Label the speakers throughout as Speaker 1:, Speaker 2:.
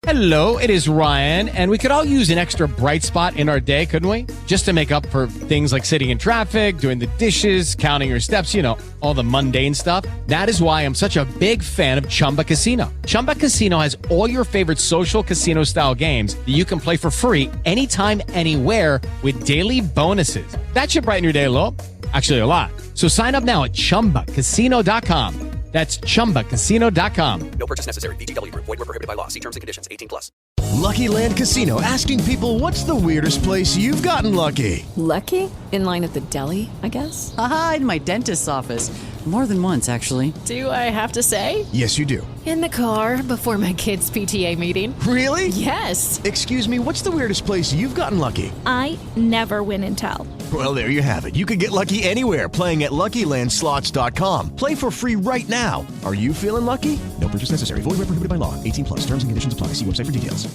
Speaker 1: Hello, it is Ryan, and we could all use an extra bright spot in our day, couldn't we? Just to make up for things like sitting in traffic, doing the dishes, counting your steps, all the mundane stuff. That is why I'm such a big fan of Chumba Casino. Chumba Casino has all your favorite social casino-style games that you can play for free anytime, anywhere with daily bonuses. That should brighten your day a little. Actually, a lot. So sign up now at ChumbaCasino.com. That's ChumbaCasino.com.
Speaker 2: No purchase necessary. VGW Group. Void where prohibited by law. See terms and conditions. 18+.
Speaker 3: Lucky Land Casino, asking people, what's the weirdest place you've gotten lucky?
Speaker 4: Lucky? In line at the deli, I guess?
Speaker 5: Aha, in my dentist's office. More than once, actually.
Speaker 4: Do I have to say?
Speaker 3: Yes, you do.
Speaker 4: In the car before my kids' PTA meeting.
Speaker 3: Really?
Speaker 4: Yes.
Speaker 3: Excuse me, what's the weirdest place you've gotten lucky?
Speaker 6: I never win and tell.
Speaker 3: Well, there you have it. You can get lucky anywhere, playing at LuckyLandSlots.com. Play for free right now. Are you feeling lucky? No purchase necessary. Void where prohibited by law. 18+. Terms and conditions apply. See website for details.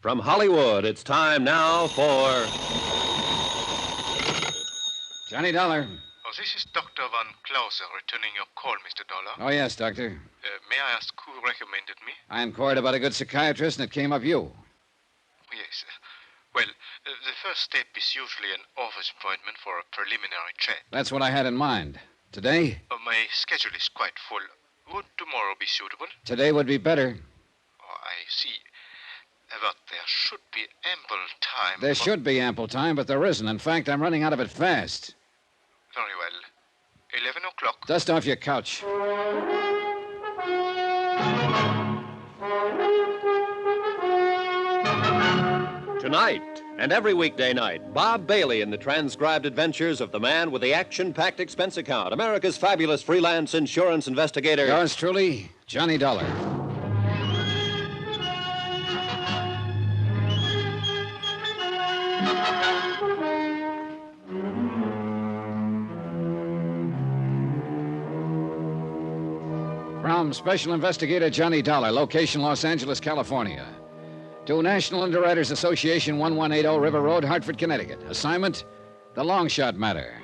Speaker 7: From Hollywood, it's time now for Johnny Dollar.
Speaker 8: Oh, this is Dr. Van Clauser returning your call, Mr. Dollar.
Speaker 7: Oh, yes, Doctor.
Speaker 8: May I ask who recommended me?
Speaker 7: I inquired about a good psychiatrist, and it came up you.
Speaker 8: Yes. The first step is usually an office appointment for a preliminary chat.
Speaker 7: That's what I had in mind. Today?
Speaker 8: My schedule is quite full. Would tomorrow be suitable?
Speaker 7: Today would be better.
Speaker 8: Oh, I see. But there should be ample time.
Speaker 7: There should be ample time, but there isn't. In fact, I'm running out of it fast.
Speaker 8: Very well. 11 o'clock.
Speaker 7: Dust off your couch. Tonight, and every weekday night, Bob Bailey in the transcribed adventures of the man with the action-packed expense account, America's fabulous freelance insurance investigator. Yours truly, Johnny Dollar. From Special Investigator Johnny Dollar, location Los Angeles, California. To National Underwriters Association, 1180 River Road, Hartford, Connecticut. Assignment, the long shot matter.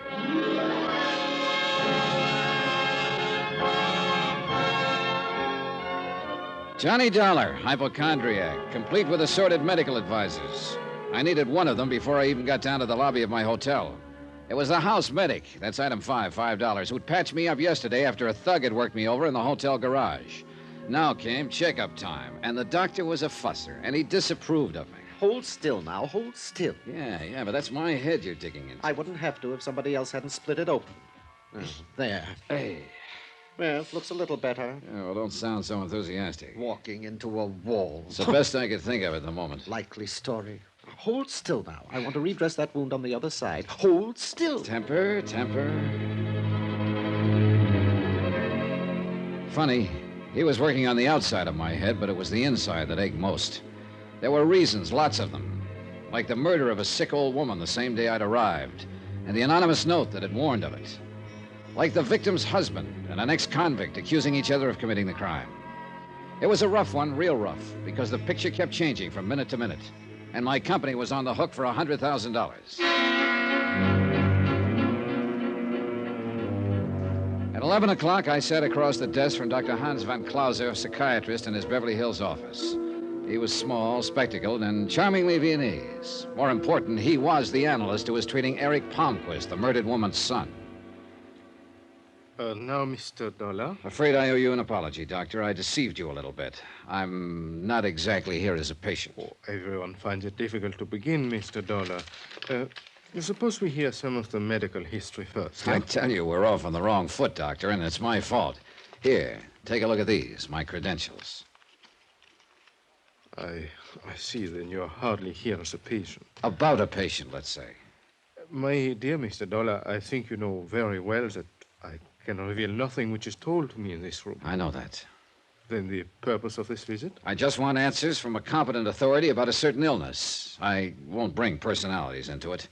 Speaker 7: Johnny Dollar, hypochondriac, complete with assorted medical advisors. I needed one of them before I even got down to the lobby of my hotel. It was the house medic, that's item 5, $5, who'd patched me up yesterday after a thug had worked me over in the hotel garage. Now came checkup time, and the doctor was a fusser, and he disapproved of me.
Speaker 9: Hold still now, hold still.
Speaker 7: Yeah, but that's my head you're digging into.
Speaker 9: I wouldn't have to if somebody else hadn't split it open. There.
Speaker 7: Hey.
Speaker 9: Well, looks a little better.
Speaker 7: Yeah, well, don't sound so enthusiastic.
Speaker 9: Walking into a wall.
Speaker 7: It's the best I could think of at the moment.
Speaker 9: Likely story. Hold still now. I want to redress that wound on the other side. Hold still.
Speaker 7: Temper. Funny. He was working on the outside of my head, but it was the inside that ached most. There were reasons, lots of them. Like the murder of a sick old woman the same day I'd arrived, and the anonymous note that had warned of it. Like the victim's husband and an ex-convict accusing each other of committing the crime. It was a rough one, real rough, because the picture kept changing from minute to minute, and my company was on the hook for $100,000. At 11 o'clock, I sat across the desk from Dr. Hans Van Clauser, psychiatrist, in his Beverly Hills office. He was small, spectacled, and charmingly Viennese. More important, he was the analyst who was treating Eric Palmquist, the murdered woman's son.
Speaker 8: Now, Mr. Dollar.
Speaker 7: Afraid I owe you an apology, Doctor. I deceived you a little bit. I'm not exactly here as a patient.
Speaker 8: Oh, everyone finds it difficult to begin, Mr. Dollar. Suppose we hear some of the medical history first.
Speaker 7: I tell you, we're off on the wrong foot, Doctor, and it's my fault. Here, take a look at these, my credentials.
Speaker 8: I see, then you're hardly here as a patient.
Speaker 7: About a patient, let's say.
Speaker 8: My dear Mr. Dollar, I think you know very well that I can reveal nothing which is told to me in this room.
Speaker 7: I know that.
Speaker 8: Then the purpose of this visit?
Speaker 7: I just want answers from a competent authority about a certain illness. I won't bring personalities into it.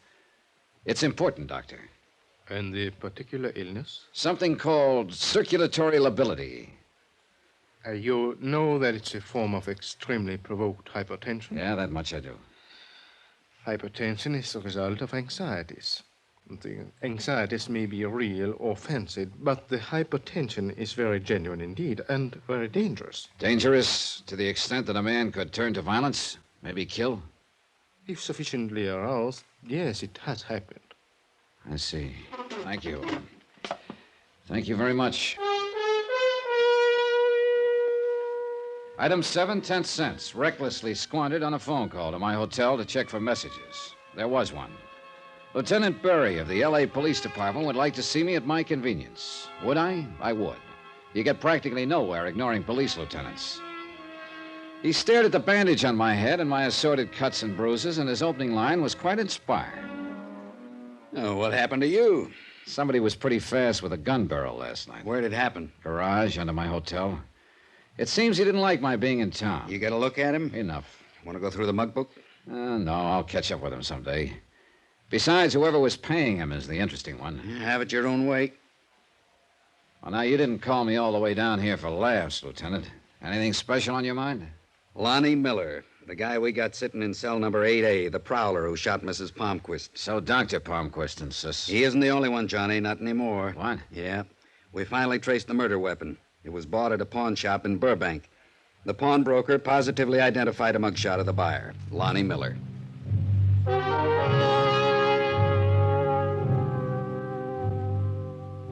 Speaker 7: It's important, Doctor.
Speaker 8: And the particular illness?
Speaker 7: Something called circulatory lability.
Speaker 8: You know that it's a form of extremely provoked hypertension?
Speaker 7: Yeah, that much I do.
Speaker 8: Hypertension is the result of anxieties. The anxieties may be real or fancied, but the hypertension is very genuine indeed and very dangerous.
Speaker 7: Dangerous to the extent that a man could turn to violence, maybe kill?
Speaker 8: If sufficiently aroused, yes, it has happened.
Speaker 7: I see. Thank you. Thank you very much. Item 7, 10 cents, recklessly squandered on a phone call to my hotel to check for messages. There was one. Lieutenant Berry of the L.A. Police Department would like to see me at my convenience. Would I? I would. You get practically nowhere ignoring police lieutenants. He stared at the bandage on my head and my assorted cuts and bruises, and his opening line was quite inspired.
Speaker 10: Oh, what happened to you?
Speaker 7: Somebody was pretty fast with a gun barrel last night.
Speaker 10: Where'd it happen?
Speaker 7: Garage under my hotel. It seems he didn't like my being in town.
Speaker 10: You got a look at him?
Speaker 7: Enough.
Speaker 10: Want to go through the mug book?
Speaker 7: No, I'll catch up with him someday. Besides, whoever was paying him is the interesting one.
Speaker 10: Have it your own way.
Speaker 7: Well, now, you didn't call me all the way down here for laughs, Lieutenant. Anything special on your mind?
Speaker 10: Lonnie Miller, the guy we got sitting in cell number 8A, the prowler who shot Mrs. Palmquist.
Speaker 7: So Dr. Palmquist insists.
Speaker 10: He isn't the only one, Johnny, not anymore.
Speaker 7: What?
Speaker 10: Yeah. We finally traced the murder weapon. It was bought at a pawn shop in Burbank. The pawnbroker positively identified a mugshot of the buyer, Lonnie Miller.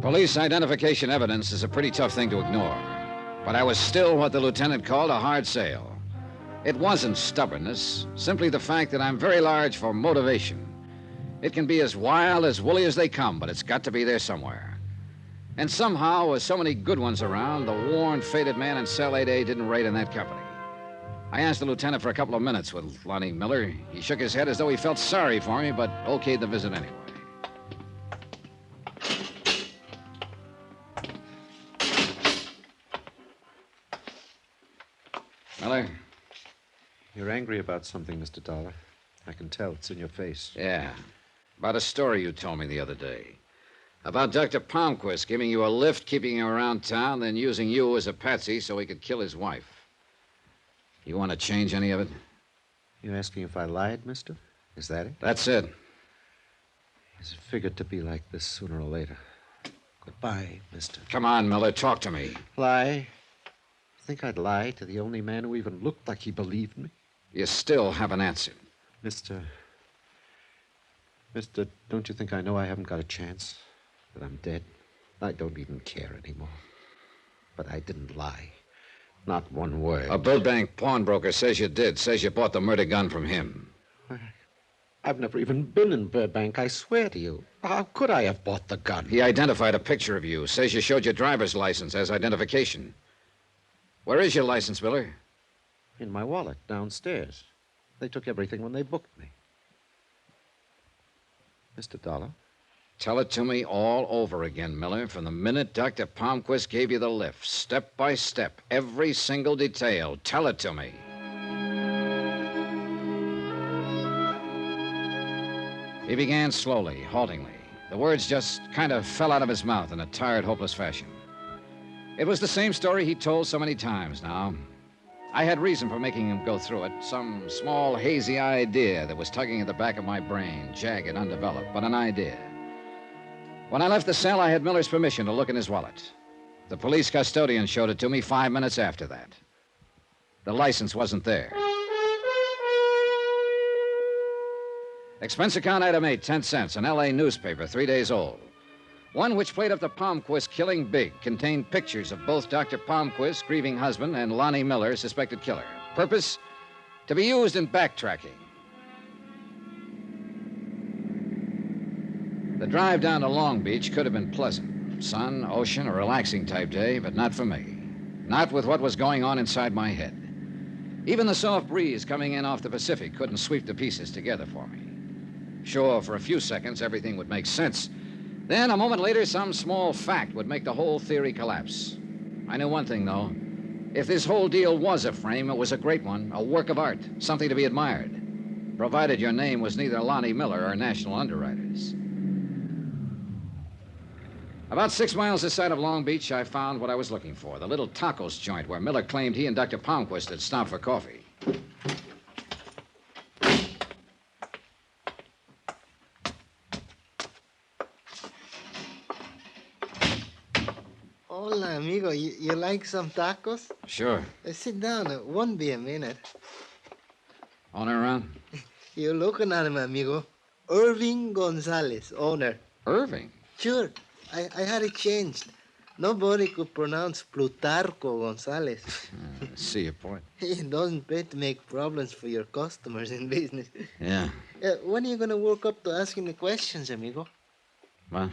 Speaker 7: Police identification evidence is a pretty tough thing to ignore. But I was still what the lieutenant called a hard sale. It wasn't stubbornness, simply the fact that I'm very large for motivation. It can be as wild, as woolly as they come, but it's got to be there somewhere. And somehow, with so many good ones around, the worn, faded man in cell 8A didn't rate in that company. I asked the lieutenant for a couple of minutes with Lonnie Miller. He shook his head as though he felt sorry for me, but okayed the visit anyway. Miller?
Speaker 9: You're angry about something, Mr. Dollar. I can tell. It's in your face.
Speaker 7: Yeah. About a story you told me the other day. About Dr. Palmquist giving you a lift, keeping you around town, then using you as a patsy so he could kill his wife. You want to change any of it?
Speaker 9: You asking if I lied, mister? Is that it?
Speaker 7: That's it.
Speaker 9: It's figured to be like this sooner or later. Goodbye, mister.
Speaker 7: Come on, Miller, talk to me.
Speaker 9: Lie? Think I'd lie to the only man who even looked like he believed me?
Speaker 7: You still haven't answered.
Speaker 9: Mister, don't you think I know I haven't got a chance? That I'm dead? I don't even care anymore. But I didn't lie. Not one word.
Speaker 7: A Burbank pawnbroker says you did. Says you bought the murder gun from him.
Speaker 9: I've never even been in Burbank, I swear to you. How could I have bought the gun?
Speaker 7: He identified a picture of you. Says you showed your driver's license as identification. Where is your license, Miller?
Speaker 9: In my wallet, downstairs. They took everything when they booked me. Mr. Dollar?
Speaker 7: Tell it to me all over again, Miller, from the minute Dr. Palmquist gave you the lift, step by step, every single detail. Tell it to me. He began slowly, haltingly. The words just kind of fell out of his mouth in a tired, hopeless fashion. It was the same story he told so many times now. I had reason for making him go through it, some small, hazy idea that was tugging at the back of my brain, jagged, undeveloped, but an idea. When I left the cell, I had Miller's permission to look in his wallet. The police custodian showed it to me 5 minutes after that. The license wasn't there. Expense account item 8, 10 cents, an L.A. newspaper, 3 days old. One which played up the Palmquist killing big, contained pictures of both Dr. Palmquist, grieving husband, and Lonnie Miller, suspected killer. Purpose? To be used in backtracking. The drive down to Long Beach could have been pleasant. Sun, ocean, a relaxing type day, but not for me. Not with what was going on inside my head. Even the soft breeze coming in off the Pacific couldn't sweep the pieces together for me. Sure, for a few seconds, everything would make sense. Then, a moment later, some small fact would make the whole theory collapse. I knew one thing, though. If this whole deal was a frame, it was a great one, a work of art, something to be admired, provided your name was neither Lonnie Miller or National Underwriters. About 6 miles this side of Long Beach, I found what I was looking for, the little tacos joint where Miller claimed he and Dr. Palmquist had stopped for coffee.
Speaker 11: Hola, amigo. You like some tacos?
Speaker 7: Sure.
Speaker 11: Sit down. It won't be a minute.
Speaker 7: Owner around?
Speaker 11: You're looking at him, amigo. Irving Gonzalez, owner.
Speaker 7: Irving?
Speaker 11: Sure. I had it changed. Nobody could pronounce Plutarco Gonzalez.
Speaker 7: See your point.
Speaker 11: It doesn't pay to make problems for your customers in business.
Speaker 7: Yeah.
Speaker 11: When are you going to work up to asking the questions, amigo?
Speaker 7: What?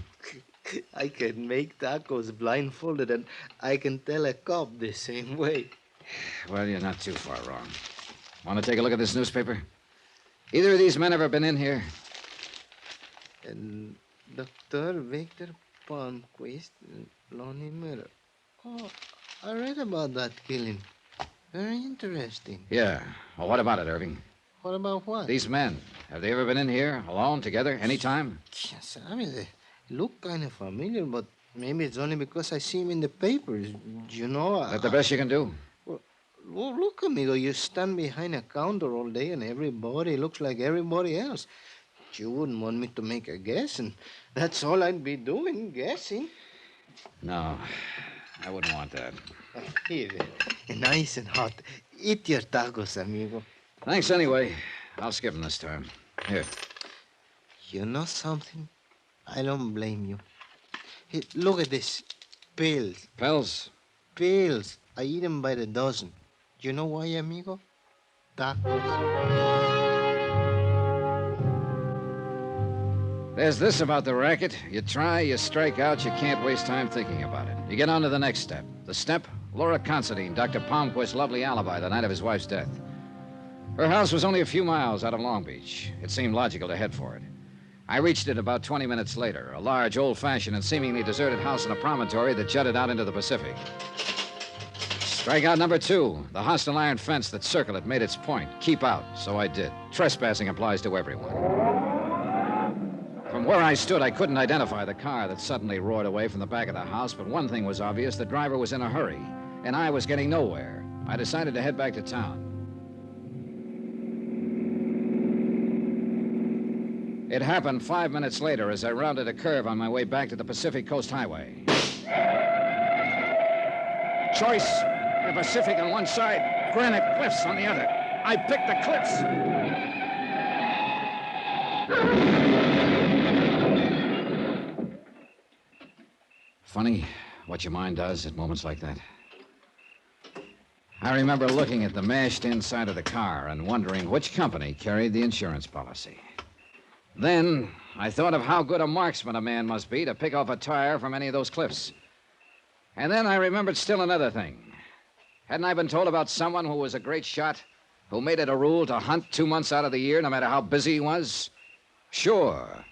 Speaker 11: I can make tacos blindfolded, and I can tell a cop the same way.
Speaker 7: Well, you're not too far wrong. Want to take a look at this newspaper? Either of these men ever been in here?
Speaker 11: And Dr. Victor Palmquist, Lonnie Miller. Oh, I read about that killing. Very interesting.
Speaker 7: Yeah. Well, what about it, Irving?
Speaker 11: What about what?
Speaker 7: These men. Have they ever been in here, alone, together, any time?
Speaker 11: Yes, I mean, they look kind of familiar, but maybe it's only because I see them in the papers. You know,
Speaker 7: Is that the best you can do?
Speaker 11: Well, look, amigo, you stand behind a counter all day and everybody looks like everybody else. You wouldn't want me to make a guess, and that's all I'd be doing, guessing.
Speaker 7: No, I wouldn't want that.
Speaker 11: Here, nice and hot. Eat your tacos, amigo.
Speaker 7: Thanks anyway. I'll skip them this time. Here.
Speaker 11: You know something? I don't blame you. Hey, look at this. Pills.
Speaker 7: Pills?
Speaker 11: Pills. I eat them by the dozen. You know why, amigo? Tacos.
Speaker 7: There's this about the racket. You try, you strike out, you can't waste time thinking about it. You get on to the next step. The step? Laura Considine, Dr. Palmquist's lovely alibi the night of his wife's death. Her house was only a few miles out of Long Beach. It seemed logical to head for it. I reached it about 20 minutes later, a large, old-fashioned and seemingly deserted house on a promontory that jutted out into the Pacific. Strikeout number 2, the hostile iron fence that circled it made its point. Keep out, so I did. Trespassing applies to everyone. From where I stood, I couldn't identify the car that suddenly roared away from the back of the house, but one thing was obvious. The driver was in a hurry, and I was getting nowhere. I decided to head back to town. It happened 5 minutes later as I rounded a curve on my way back to the Pacific Coast Highway. Choice, the Pacific on one side, granite cliffs on the other. I picked the cliffs. Funny what your mind does at moments like that. I remember looking at the mashed inside of the car and wondering which company carried the insurance policy. Then I thought of how good a marksman a man must be to pick off a tire from any of those cliffs. And then I remembered still another thing. Hadn't I been told about someone who was a great shot, who made it a rule to hunt 2 months out of the year, no matter how busy he was? Sure.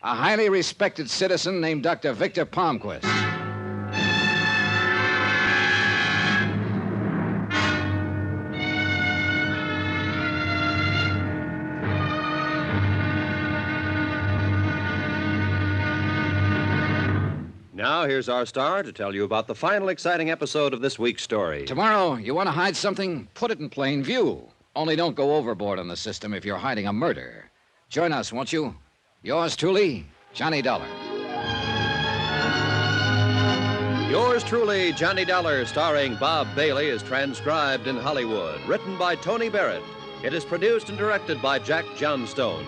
Speaker 7: A highly respected citizen named Dr. Victor Palmquist.
Speaker 12: Now, here's our star to tell you about the final exciting episode of this week's story.
Speaker 7: Tomorrow, you want to hide something? Put it in plain view. Only don't go overboard on the system if you're hiding a murder. Join us, won't you? Yours truly, Johnny Dollar.
Speaker 12: Yours truly, Johnny Dollar, starring Bob Bailey, is transcribed in Hollywood. Written by Tony Barrett. It is produced and directed by Jack Johnstone.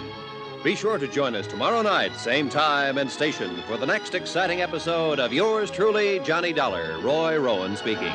Speaker 12: Be sure to join us tomorrow night, same time and station, for the next exciting episode of Yours truly, Johnny Dollar. Roy Rowan speaking.